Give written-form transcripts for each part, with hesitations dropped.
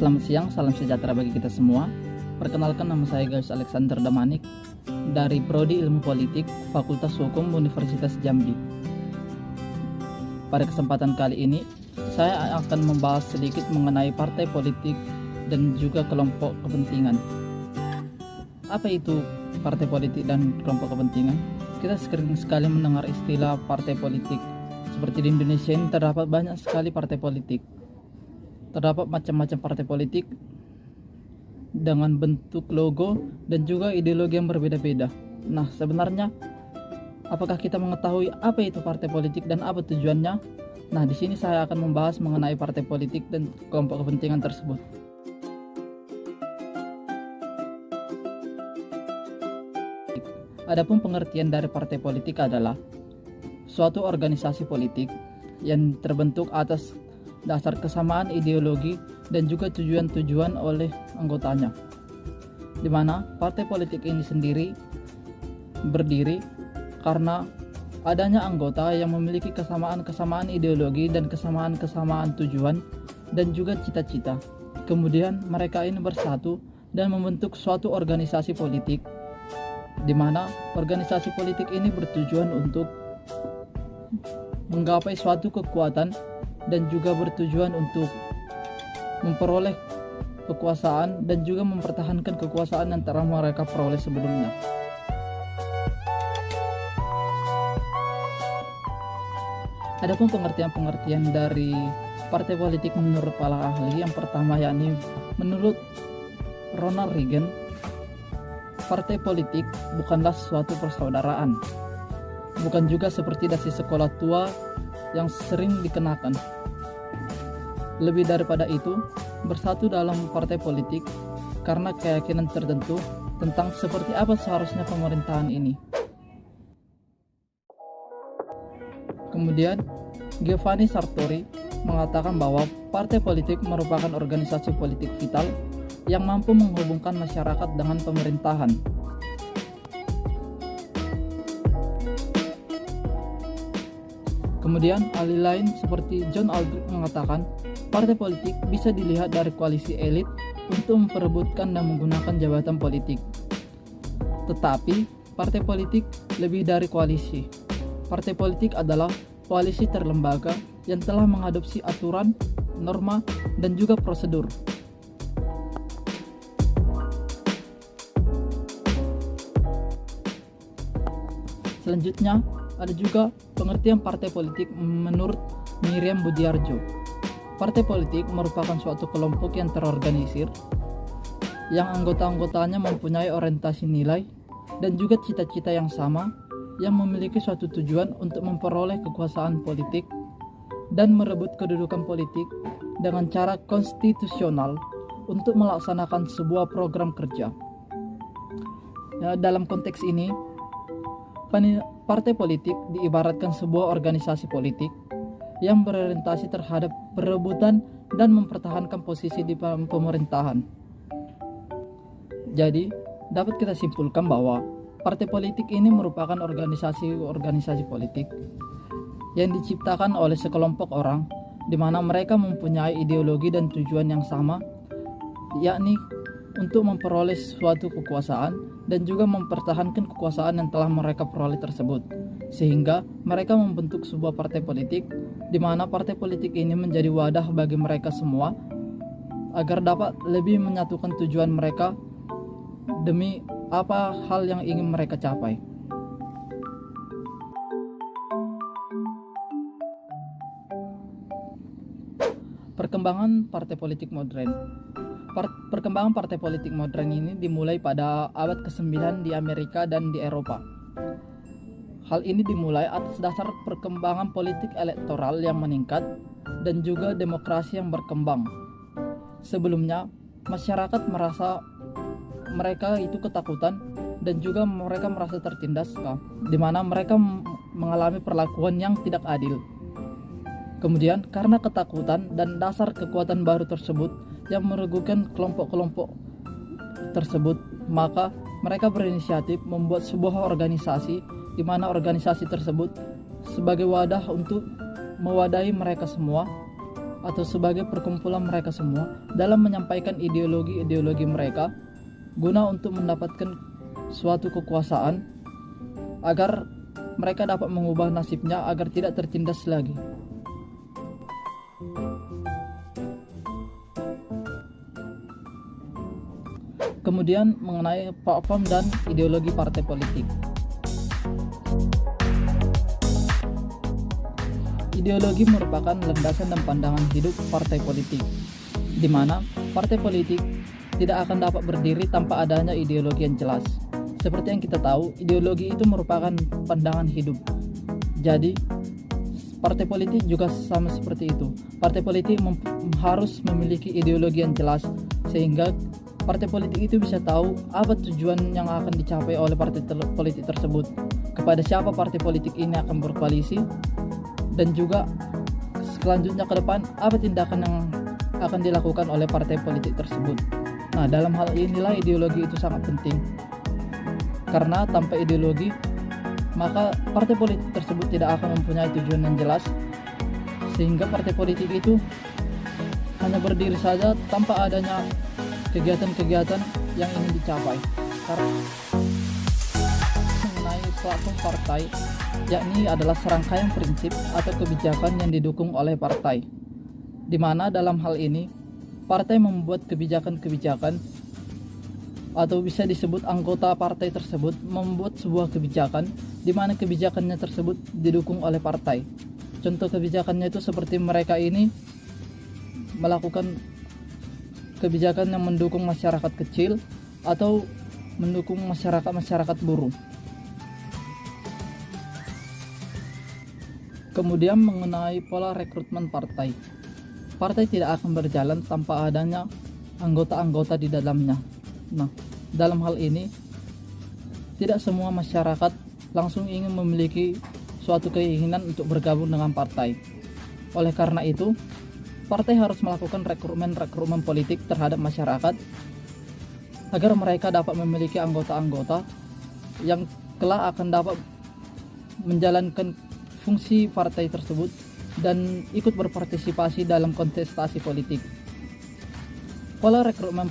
Selamat siang, salam sejahtera bagi kita semua. Perkenalkan, nama saya Gaius Alexander Damanik dari Prodi Ilmu Politik, Fakultas Hukum Universitas Jambi. Pada kesempatan kali ini, saya akan membahas sedikit mengenai partai politik dan juga kelompok kepentingan. Apa itu partai politik dan kelompok kepentingan? Kita sering sekali mendengar istilah partai politik. Seperti di Indonesia ini terdapat banyak sekali partai politik. Terdapat macam-macam partai politik dengan bentuk logo dan juga ideologi yang berbeda-beda. Nah, sebenarnya apakah kita mengetahui apa itu partai politik dan apa tujuannya? Nah, di sini saya akan membahas mengenai partai politik dan kelompok kepentingan tersebut. Adapun pengertian dari partai politik adalah suatu organisasi politik yang terbentuk atas dasar kesamaan ideologi dan juga tujuan-tujuan oleh anggotanya, di mana partai politik ini sendiri berdiri karena adanya anggota yang memiliki kesamaan-kesamaan ideologi dan kesamaan-kesamaan tujuan dan juga cita-cita. Kemudian mereka ini bersatu dan membentuk suatu organisasi politik, di mana organisasi politik ini bertujuan untuk menggapai suatu kekuatan dan juga bertujuan untuk memperoleh kekuasaan dan juga mempertahankan kekuasaan yang telah mereka peroleh sebelumnya. Adapun pengertian-pengertian dari partai politik menurut para ahli, yang pertama yakni menurut Ronald Reagan, partai politik bukanlah suatu persaudaraan, bukan juga seperti dasi sekolah tua yang sering dikenakan. Lebih daripada itu, bersatu dalam partai politik karena keyakinan tertentu tentang seperti apa seharusnya pemerintahan ini. Kemudian, Giovanni Sartori mengatakan bahwa partai politik merupakan organisasi politik vital yang mampu menghubungkan masyarakat dengan pemerintahan. Kemudian ahli lain seperti John Aldrich mengatakan partai politik bisa dilihat dari koalisi elit untuk memperebutkan dan menggunakan jabatan politik. Tetapi partai politik lebih dari koalisi. Partai politik adalah koalisi terlembaga yang telah mengadopsi aturan, norma, dan juga prosedur. Selanjutnya, ada juga pengertian partai politik menurut Miriam Budiarjo. Partai politik merupakan suatu kelompok yang terorganisir, yang anggota-anggotanya mempunyai orientasi nilai dan juga cita-cita yang sama, yang memiliki suatu tujuan untuk memperoleh kekuasaan politik dan merebut kedudukan politik dengan cara konstitusional untuk melaksanakan sebuah program kerja. Dalam konteks ini, partai politik diibaratkan sebuah organisasi politik yang berorientasi terhadap perebutan dan mempertahankan posisi di pemerintahan. Jadi, dapat kita simpulkan bahwa partai politik ini merupakan organisasi politik yang diciptakan oleh sekelompok orang, di mana mereka mempunyai ideologi dan tujuan yang sama, yakni untuk memperoleh suatu kekuasaan dan juga mempertahankan kekuasaan yang telah mereka peroleh tersebut, sehingga mereka membentuk sebuah partai politik, di mana partai politik ini menjadi wadah bagi mereka semua agar dapat lebih menyatukan tujuan mereka demi apa hal yang ingin mereka capai. Perkembangan partai politik modern. Perkembangan partai politik modern ini dimulai pada abad ke-9 di Amerika dan di Eropa. Hal ini dimulai atas dasar perkembangan politik elektoral yang meningkat dan juga demokrasi yang berkembang. Sebelumnya, masyarakat merasa mereka itu ketakutan dan juga mereka merasa tertindas, di mana mereka mengalami perlakuan yang tidak adil. Kemudian, karena ketakutan dan dasar kekuatan baru tersebut yang merugikan kelompok-kelompok tersebut, maka mereka berinisiatif membuat sebuah organisasi, di mana organisasi tersebut sebagai wadah untuk mewadahi mereka semua atau sebagai perkumpulan mereka semua dalam menyampaikan ideologi-ideologi mereka guna untuk mendapatkan suatu kekuasaan agar mereka dapat mengubah nasibnya agar tidak tertindas lagi. Kemudian mengenai platform dan ideologi partai politik. Ideologi merupakan landasan dan pandangan hidup partai politik, di mana partai politik tidak akan dapat berdiri tanpa adanya ideologi yang jelas. Seperti yang kita tahu, ideologi itu merupakan pandangan hidup. Jadi, partai politik juga sama seperti itu. Partai politik harus memiliki ideologi yang jelas, sehingga partai politik itu bisa tahu apa tujuan yang akan dicapai oleh partai politik tersebut, kepada siapa partai politik ini akan berkoalisi, dan juga selanjutnya ke depan apa tindakan yang akan dilakukan oleh partai politik tersebut. Nah, dalam hal inilah ideologi itu sangat penting, karena tanpa ideologi maka partai politik tersebut tidak akan mempunyai tujuan yang jelas, sehingga partai politik itu hanya berdiri saja tanpa adanya kegiatan-kegiatan yang ingin dicapai. Karena mengenai platform partai, yakni adalah serangkaian prinsip atau kebijakan yang didukung oleh partai, di mana dalam hal ini partai membuat kebijakan-kebijakan, atau bisa disebut anggota partai tersebut membuat sebuah kebijakan di mana kebijakannya tersebut didukung oleh partai. Contoh kebijakannya itu seperti mereka ini melakukan kebijakan yang mendukung masyarakat kecil atau mendukung masyarakat buruh. Kemudian mengenai pola rekrutmen partai. Partai tidak akan berjalan tanpa adanya anggota-anggota di dalamnya. Nah, dalam hal ini tidak semua masyarakat langsung ingin memiliki suatu keinginan untuk bergabung dengan partai. Oleh karena itu, partai harus melakukan rekrutmen politik terhadap masyarakat agar mereka dapat memiliki anggota-anggota yang kelak akan dapat menjalankan fungsi partai tersebut dan ikut berpartisipasi dalam kontestasi politik. Pola rekrutmen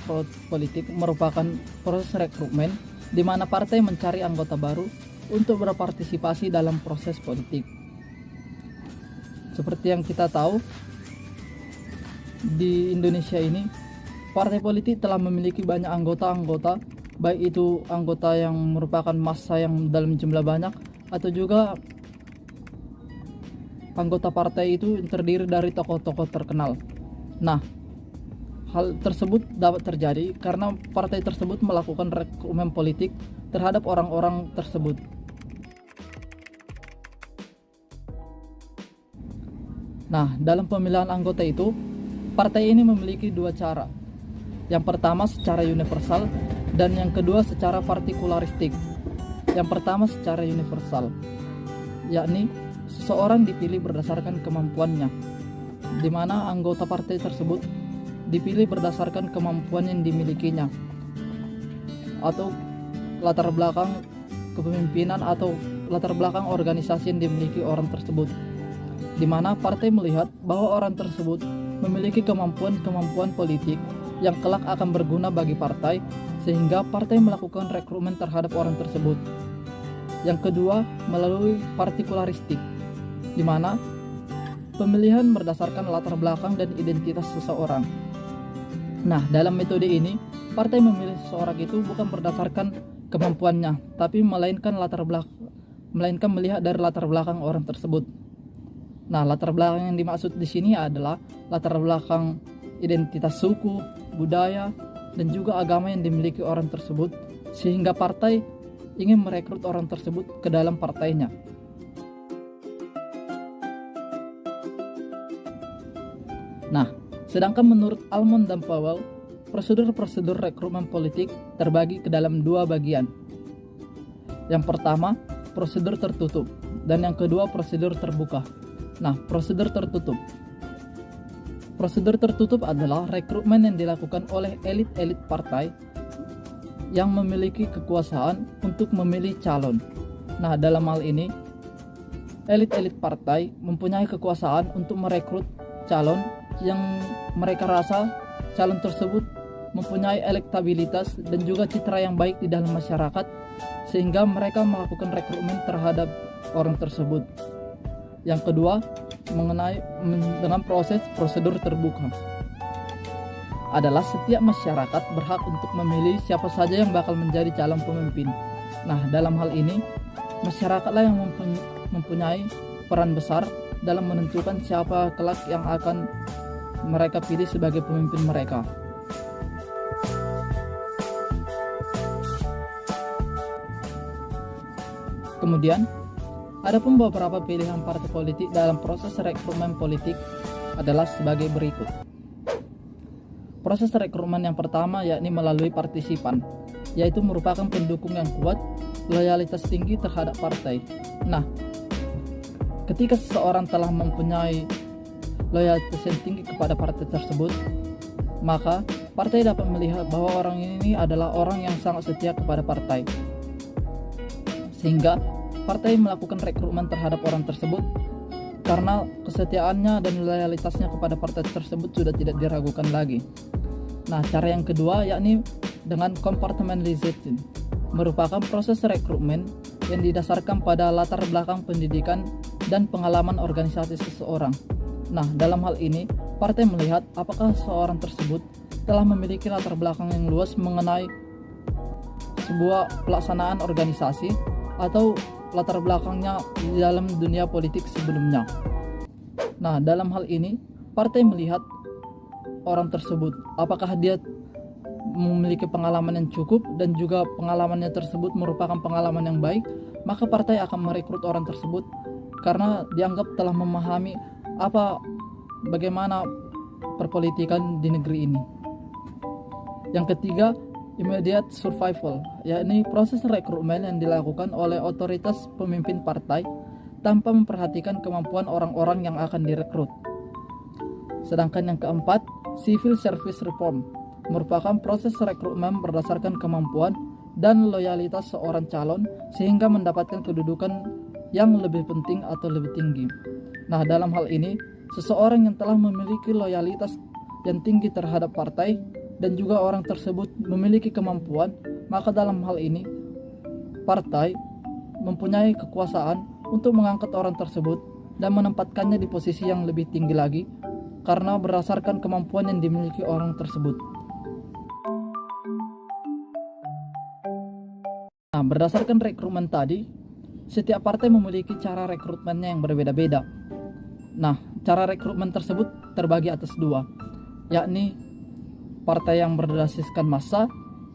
politik merupakan proses rekrutmen di mana partai mencari anggota baru untuk berpartisipasi dalam proses politik. Seperti yang kita tahu, di Indonesia ini partai politik telah memiliki banyak anggota-anggota, baik itu anggota yang merupakan massa yang dalam jumlah banyak atau juga anggota partai itu terdiri dari tokoh-tokoh terkenal. Nah, hal tersebut dapat terjadi karena partai tersebut melakukan rekrutmen politik terhadap orang-orang tersebut. Nah, dalam pemilihan anggota itu, partai ini memiliki dua cara. Yang pertama secara universal dan yang kedua secara partikularistik. Yang pertama secara universal, yakni seseorang dipilih berdasarkan kemampuannya, di mana anggota partai tersebut dipilih berdasarkan kemampuan yang dimilikinya atau latar belakang kepemimpinan atau latar belakang organisasi yang dimiliki orang tersebut, di mana partai melihat bahwa orang tersebut memiliki kemampuan politik yang kelak akan berguna bagi partai, sehingga partai melakukan rekrutmen terhadap orang tersebut. Yang kedua, melalui partikularistik, di mana pemilihan berdasarkan latar belakang dan identitas seseorang. Nah, dalam metode ini, partai memilih seseorang itu bukan berdasarkan kemampuannya, tapi melainkan melihat dari latar belakang orang tersebut. Nah, latar belakang yang dimaksud di sini adalah latar belakang identitas suku, budaya, dan juga agama yang dimiliki orang tersebut, sehingga partai ingin merekrut orang tersebut ke dalam partainya. Nah, sedangkan menurut Almond dan Powell, prosedur rekrutmen politik terbagi ke dalam dua bagian. Yang pertama, prosedur tertutup, dan yang kedua, prosedur terbuka. Nah, prosedur tertutup. Prosedur tertutup adalah rekrutmen yang dilakukan oleh elit-elit partai yang memiliki kekuasaan untuk memilih calon. Nah, dalam hal ini, elit-elit partai mempunyai kekuasaan untuk merekrut calon yang mereka rasa calon tersebut mempunyai elektabilitas dan juga citra yang baik di dalam masyarakat, sehingga mereka melakukan rekrutmen terhadap orang tersebut. Yang kedua, mengenai dengan prosedur terbuka adalah setiap masyarakat berhak untuk memilih siapa saja yang bakal menjadi calon pemimpin. Nah, dalam hal ini masyarakatlah yang mempunyai peran besar dalam menentukan siapa kelak yang akan mereka pilih sebagai pemimpin mereka. Kemudian, ada pun beberapa pilihan partai politik dalam proses rekrutmen politik adalah sebagai berikut. Proses rekrutmen yang pertama yakni melalui partisipan, yaitu merupakan pendukung yang kuat, loyalitas tinggi terhadap partai. Nah, ketika seseorang telah mempunyai loyalitas yang tinggi kepada partai tersebut, maka partai dapat melihat bahwa orang ini adalah orang yang sangat setia kepada partai. Sehingga partai melakukan rekrutmen terhadap orang tersebut karena kesetiaannya dan loyalitasnya kepada partai tersebut sudah tidak diragukan lagi. Nah, cara yang kedua yakni dengan compartmentalization, merupakan proses rekrutmen yang didasarkan pada latar belakang pendidikan dan pengalaman organisasi seseorang. Nah, dalam hal ini partai melihat apakah seseorang tersebut telah memiliki latar belakang yang luas mengenai sebuah pelaksanaan organisasi atau latar belakangnya di dalam dunia politik sebelumnya. Nah, dalam hal ini partai melihat orang tersebut apakah dia memiliki pengalaman yang cukup dan juga pengalamannya tersebut merupakan pengalaman yang baik, maka partai akan merekrut orang tersebut karena dianggap telah memahami bagaimana perpolitikan di negeri ini. Yang ketiga, immediate survival, yakni proses rekrutmen yang dilakukan oleh otoritas pemimpin partai tanpa memperhatikan kemampuan orang-orang yang akan direkrut. Sedangkan yang keempat, civil service reform, merupakan proses rekrutmen berdasarkan kemampuan dan loyalitas seorang calon sehingga mendapatkan kedudukan yang lebih penting atau lebih tinggi. Nah, dalam hal ini, seseorang yang telah memiliki loyalitas yang tinggi terhadap partai dan juga orang tersebut memiliki kemampuan, maka dalam hal ini partai mempunyai kekuasaan untuk mengangkat orang tersebut dan menempatkannya di posisi yang lebih tinggi lagi karena berdasarkan kemampuan yang dimiliki orang tersebut. Nah, berdasarkan rekrutmen tadi, setiap partai memiliki cara rekrutmennya yang berbeda-beda. Nah, cara rekrutmen tersebut terbagi atas dua, yakni partai yang berbasiskan massa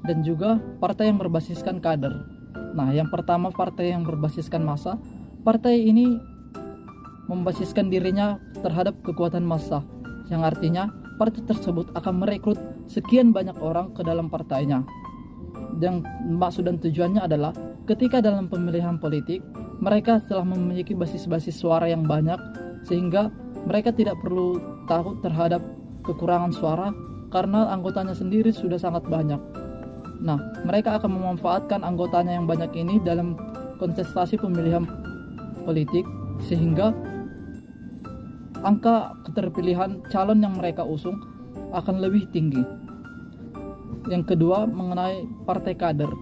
dan juga partai yang berbasiskan kader. Nah, yang pertama partai yang berbasiskan massa, partai ini membasiskan dirinya terhadap kekuatan massa, yang artinya partai tersebut akan merekrut sekian banyak orang ke dalam partainya. Yang maksud dan tujuannya adalah ketika dalam pemilihan politik mereka telah memiliki basis-basis suara yang banyak, sehingga mereka tidak perlu takut terhadap kekurangan suara karena anggotanya sendiri sudah sangat banyak. Nah, mereka akan memanfaatkan anggotanya yang banyak ini dalam kontestasi pemilihan politik sehingga angka keterpilihan calon yang mereka usung akan lebih tinggi. Yang kedua, mengenai partai kader.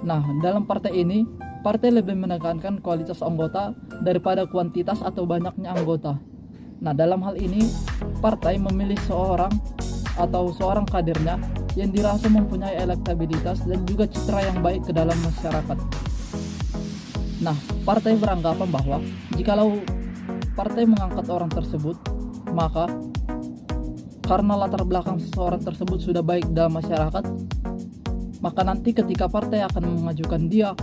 Nah, dalam partai ini, partai lebih menekankan kualitas anggota daripada kuantitas atau banyaknya anggota. Nah, dalam hal ini, partai memilih seorang kadernya yang dirasa mempunyai elektabilitas dan juga citra yang baik ke dalam masyarakat. Nah, partai beranggapan bahwa jikalau partai mengangkat orang tersebut, maka karena latar belakang seseorang tersebut sudah baik dalam masyarakat, maka nanti ketika partai akan mengajukan dia,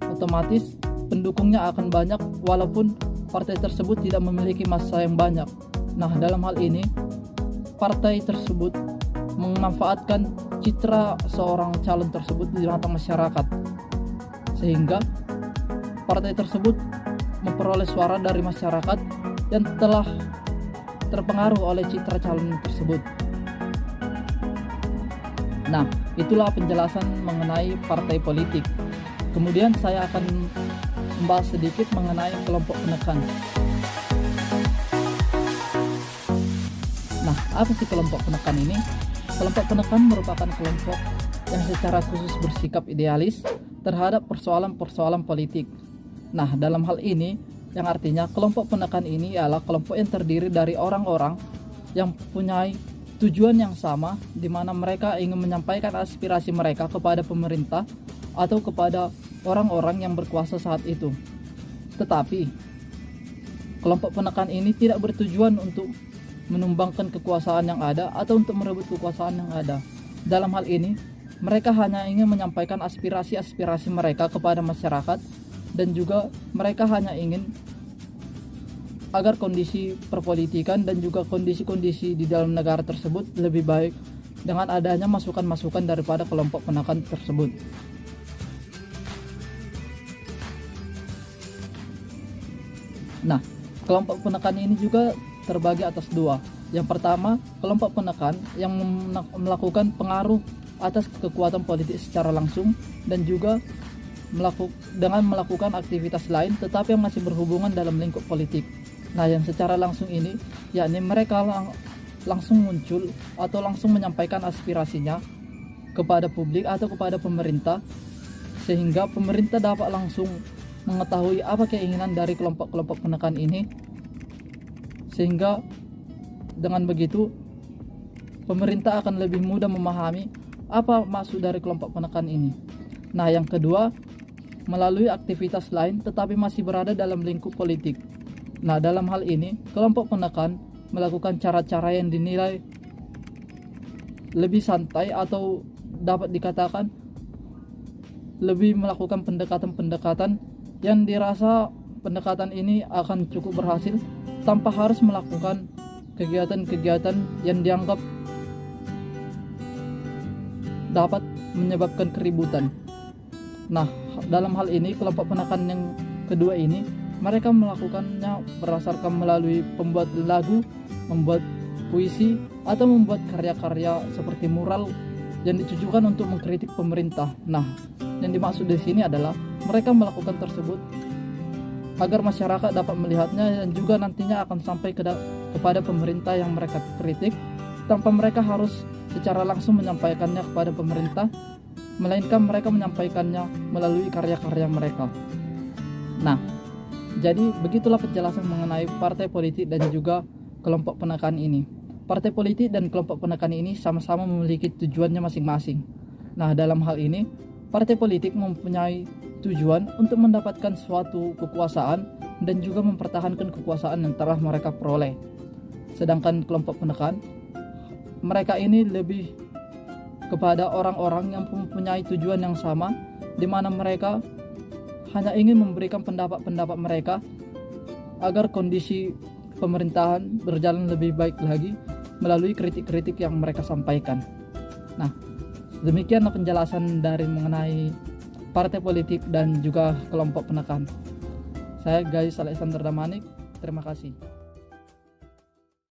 otomatis pendukungnya akan banyak walaupun partai tersebut tidak memiliki massa yang banyak. Nah, dalam hal ini partai tersebut memanfaatkan citra seorang calon tersebut di mata masyarakat, sehingga partai tersebut memperoleh suara dari masyarakat yang telah terpengaruh oleh citra calon tersebut. Nah, itulah penjelasan mengenai partai politik. Kemudian saya akan membahas sedikit mengenai kelompok penekan. Nah, Nah, apa sih kelompok penekan ini? Kelompok penekan merupakan kelompok yang secara khusus bersikap idealis terhadap persoalan-persoalan politik. Nah, dalam hal ini, yang artinya kelompok penekan ini adalah kelompok yang terdiri dari orang-orang yang punya tujuan yang sama, di mana mereka ingin menyampaikan aspirasi mereka kepada pemerintah atau kepada orang-orang yang berkuasa saat itu. Tetapi, kelompok penekan ini tidak bertujuan untuk menumbangkan kekuasaan yang ada atau untuk merebut kekuasaan yang ada. Dalam hal ini, mereka hanya ingin menyampaikan aspirasi-aspirasi mereka kepada masyarakat, dan juga mereka hanya ingin agar kondisi perpolitikan dan juga kondisi-kondisi di dalam negara tersebut lebih baik dengan adanya masukan-masukan daripada kelompok penekan tersebut. Nah, kelompok penekan ini juga terbagi atas dua. Yang pertama, kelompok penekan yang melakukan pengaruh atas kekuatan politik secara langsung dan juga dengan melakukan aktivitas lain tetapi yang masih berhubungan dalam lingkup politik. Nah, yang secara langsung ini yakni mereka langsung muncul atau langsung menyampaikan aspirasinya kepada publik atau kepada pemerintah, sehingga pemerintah dapat langsung mengetahui apa keinginan dari kelompok-kelompok penekan ini, sehingga dengan begitu pemerintah akan lebih mudah memahami apa maksud dari kelompok penekan ini. Nah, yang kedua, melalui aktivitas lain tetapi masih berada dalam lingkup politik. Nah, dalam hal ini kelompok penekan melakukan cara-cara yang dinilai lebih santai atau dapat dikatakan lebih melakukan pendekatan-pendekatan yang dirasa pendekatan ini akan cukup berhasil tanpa harus melakukan kegiatan-kegiatan yang dianggap dapat menyebabkan keributan. Nah, dalam hal ini kelompok penekan yang kedua ini mereka melakukannya berdasarkan melalui pembuat lagu, membuat puisi, atau membuat karya-karya seperti mural yang ditujukan untuk mengkritik pemerintah. Nah, yang dimaksud di sini adalah mereka melakukan tersebut agar masyarakat dapat melihatnya dan juga nantinya akan sampai kepada pemerintah yang mereka kritik tanpa mereka harus secara langsung menyampaikannya kepada pemerintah, melainkan mereka menyampaikannya melalui karya-karya mereka. Nah, jadi begitulah penjelasan mengenai partai politik dan juga kelompok penekan ini. Partai politik dan kelompok penekan ini sama-sama memiliki tujuannya masing-masing. Nah, dalam hal ini, partai politik mempunyai tujuan untuk mendapatkan suatu kekuasaan dan juga mempertahankan kekuasaan yang telah mereka peroleh. Sedangkan kelompok penekan, mereka ini lebih kepada orang-orang yang mempunyai tujuan yang sama, di mana mereka hanya ingin memberikan pendapat-pendapat mereka agar kondisi pemerintahan berjalan lebih baik lagi melalui kritik-kritik yang mereka sampaikan. Nah, demikianlah penjelasan dari mengenai partai politik dan juga kelompok penekan. Saya Gayus Alexander Damanik, terima kasih.